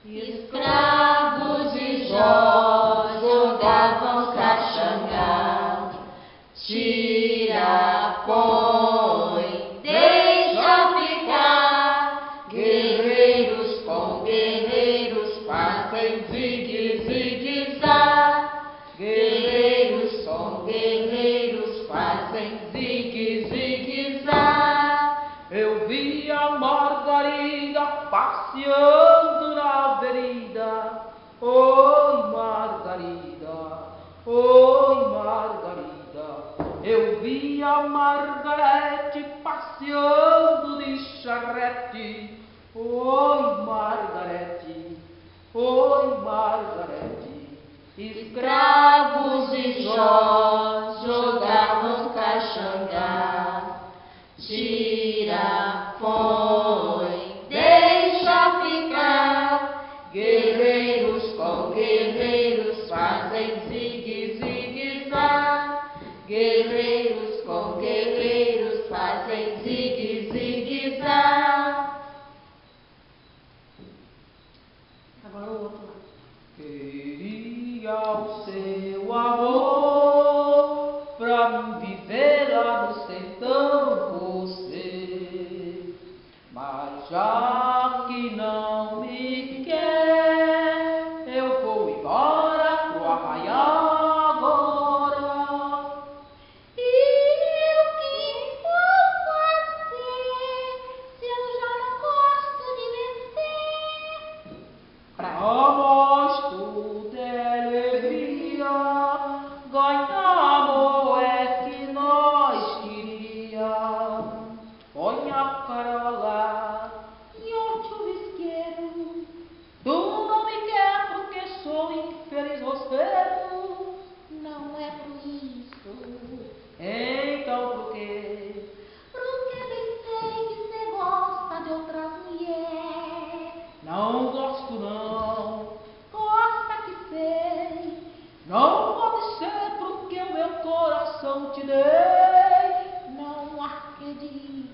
Escravos de Jó jogavam caxangá. Tira, põe, deixa ficar. Guerreiros com guerreiros fazem zigue-zigue-zá. Guerreiros com guerreiros fazem zigue-zigue-zá. Eu vi a Margarida passeando na avenida. Oi, Margarida, oi, Margarida. Eu vi a Margarete passeando de charrete. Oi, Margarete, oi, Margarete. Escravos de Jó jogavam caxangá. Tira, põe, deixa ficar. Guerreiros com guerreiros fazem zigue-zigue-zá. Guerreiros com guerreiros fazem zigue-zigue-zá. Agora o outro lado. Queria o seu amor pra viver lá no sertão com você, mas já que não me quer, eu vou embora pro arraial agora. E o que vou fazer se eu já não gosto de vencer? Pra nós tudo é alegria, ganhamos é que nós queríamos. Põe a cara lá e eu te isqueiro. Tu não me quer porque sou infeliz roceiro. Não é por isso, Então por quê? porque bem sei que você gosta de outras mulheres. Não gosto não, Gosta que sei, não pode ser porque o meu coração te dei. não acredito.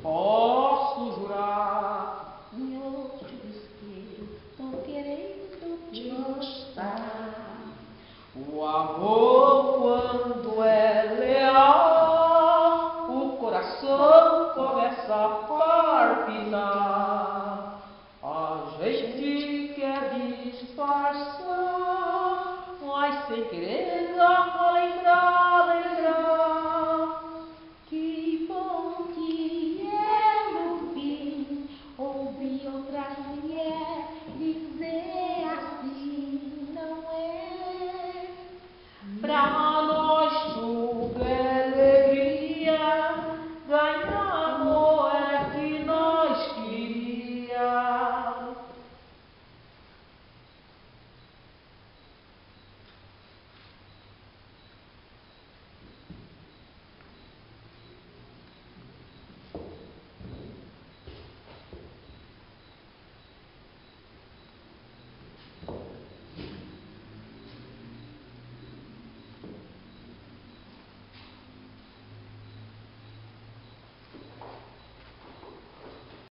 Posso jurar, Meu isqueiro, tô querendo te gostar. o amor quando é leal, o coração começa a palpitar. A gente quer disfarçar, mas sem querer dá lembrar. Que bom que eu no fim ouvi outras